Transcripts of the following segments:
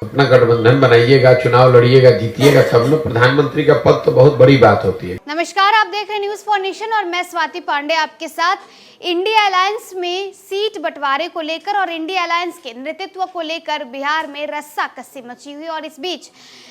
अपना गठबंधन बनाइएगा, चुनाव लड़िएगा, जीतिएगा, सब लोग प्रधानमंत्री का पद तो बहुत बड़ी बात होती है। नमस्कार, आप देख रहे हैं न्यूज़ फॉर नेशन और मैं स्वाति पांडे आपके साथ। इंडिया अलायंस में सीट बंटवारे को लेकर और इंडिया अलायंस के नेतृत्व को लेकर बिहार में रस्साकसी मची हुई और इस बीच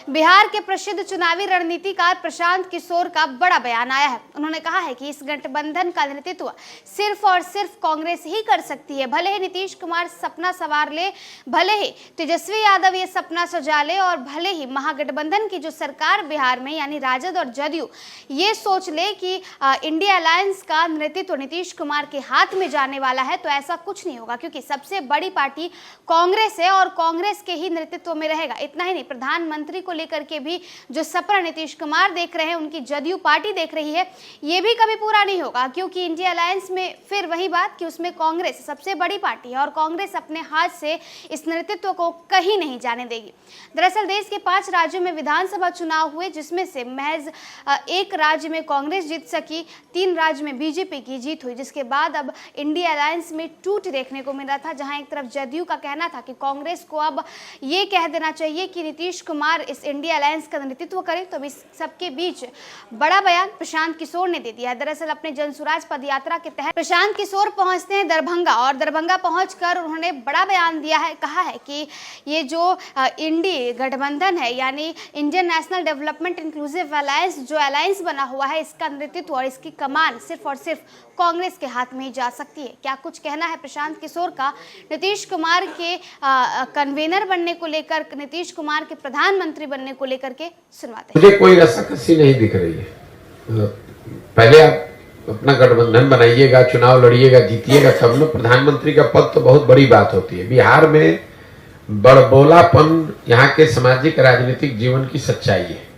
बिहार के प्रसिद्ध चुनावी रणनीतिकार प्रशांत किशोर का बड़ा बयान आया है। उन्होंने कहा है कि इस गठबंधन का नेतृत्व सिर्फ और सिर्फ कांग्रेस ही कर सकती है। भले ही नीतीश कुमार सपना संवार ले, भले ही तेजस्वी यादव ये सपना सजा ले और भले ही महागठबंधन की जो सरकार बिहार में यानी राजद और जदयू ये सोच ले कि इंडिया अलायंस का नेतृत्व नीतीश कुमार के हाथ में जाने वाला है, तो ऐसा कुछ नहीं होगा, क्योंकि सबसे बड़ी पार्टी कांग्रेस है और कांग्रेस के ही नेतृत्व में रहेगा। इतना ही नहीं, प्रधानमंत्री को लेकर के भी जो सपना नीतीश कुमार देख रहे हैं, उनकी जदयू पार्टी देख रही है, ये भी कभी पूरा नहीं होगा, क्योंकि इंडिया अलायंस में फिर वही बात कि उसमें कांग्रेस सबसे बड़ी पार्टी है और कांग्रेस अपने हाथ से इस नेतृत्व को कहीं नहीं जाने देगी। दरअसल देश के 5 राज्यों में विधानसभा चुनाव हुए, जिसमें से महज एक राज्य में कांग्रेस जीत सकी, 3 राज्य में बीजेपी की जीत हुई, जिसके बाद अब इंडिया अलायंस में टूट देखने को मिल रहा था, जहां एक तरफ जदयू का कहना था कि कांग्रेस को अब ये कह देना चाहिए कि नीतीश कुमार इस इंडिया अलायंस का नेतृत्व करें, तो इस सबके बीच बड़ा बयान प्रशांत किशोर ने दे दिया। दरअसल अपने जनसुराज पद यात्रा के तहत प्रशांत किशोर पहुंचते हैं दरभंगा और दरभंगा पहुंचकर उन्होंने बड़ा बयान दिया है। कहा है कि ये जो इंडी गठबंधन है यानी Indian national development inclusive alliance जो अलायंस बना हुआ है, इसका नेतृत्व और इसकी कमान सिर्फ और सिर्फ कांग्रेस के हाथ में ही जा सकती है। क्या कुछ कहना है प्रशांत किशोर का नीतीश कुमार के कन्वेनर बनने को लेकर, नीतीश कुमार के प्रधानमंत्री बनने को लेकर के, सुनवाते हैं। मुझे कोई रस्साकसी नहीं दिख रही है। पहले आप अपना गठबंधन बनाइएगा, चुनाव लड़िएगा, जीतिएगा, सब लोग प्रधानमंत्री का पद तो बहुत बड़ी बात होती है। बिहार में बड़बोलापन यहाँ के सामाजिक राजनीतिक जीवन की सच्चाई है।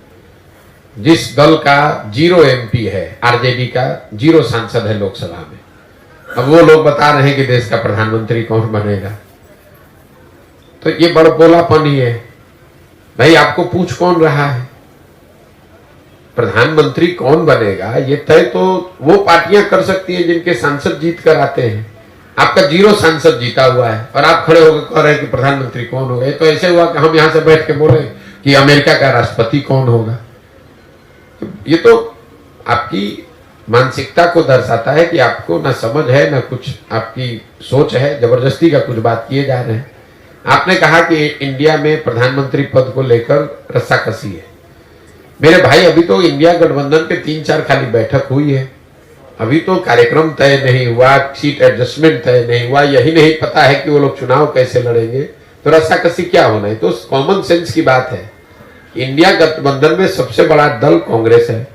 जिस दल का 0 MP है, आरजेडी का 0 सांसद है लोकसभा में, अब वो लोग बता रहे हैं कि देश का प्रधानमंत्री कौन बनेगा, तो ये बड़बोलापन ही है। भाई आपको पूछ कौन रहा है? प्रधानमंत्री कौन बनेगा ये तय तो वो पार्टियां कर सकती हैं जिनके सांसद जीत कर आते हैं। आपका 0 सांसद जीता हुआ है और आप खड़े होकर कह रहे हैं कि प्रधानमंत्री कौन होगा। तो ऐसे हुआ कि हम यहां से बैठ के बोले कि अमेरिका का राष्ट्रपति कौन होगा। ये तो आपकी मानसिकता को दर्शाता है कि आपको ना समझ है ना कुछ आपकी सोच है, जबरदस्ती का कुछ बात किए जा रहे हैं। आपने कहा कि इंडिया में प्रधानमंत्री पद को लेकर रस्साकसी है। मेरे भाई, अभी तो इंडिया गठबंधन के 3-4 खाली बैठक हुई है, अभी तो कार्यक्रम तय नहीं हुआ, सीट एडजस्टमेंट तय नहीं हुआ, यही नहीं पता है कि वो लोग चुनाव कैसे लड़ेंगे, तो रस्साकसी क्या होना है? तो कॉमन सेंस की बात है। इंडिया गठबंधन में सबसे बड़ा दल कांग्रेस है,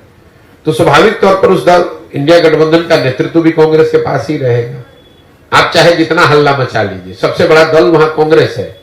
तो स्वाभाविक तौर पर उस दल इंडिया गठबंधन का नेतृत्व भी कांग्रेस के पास ही रहेगा। आप चाहे जितना हल्ला मचा लीजिए, सबसे बड़ा दल वहां कांग्रेस है।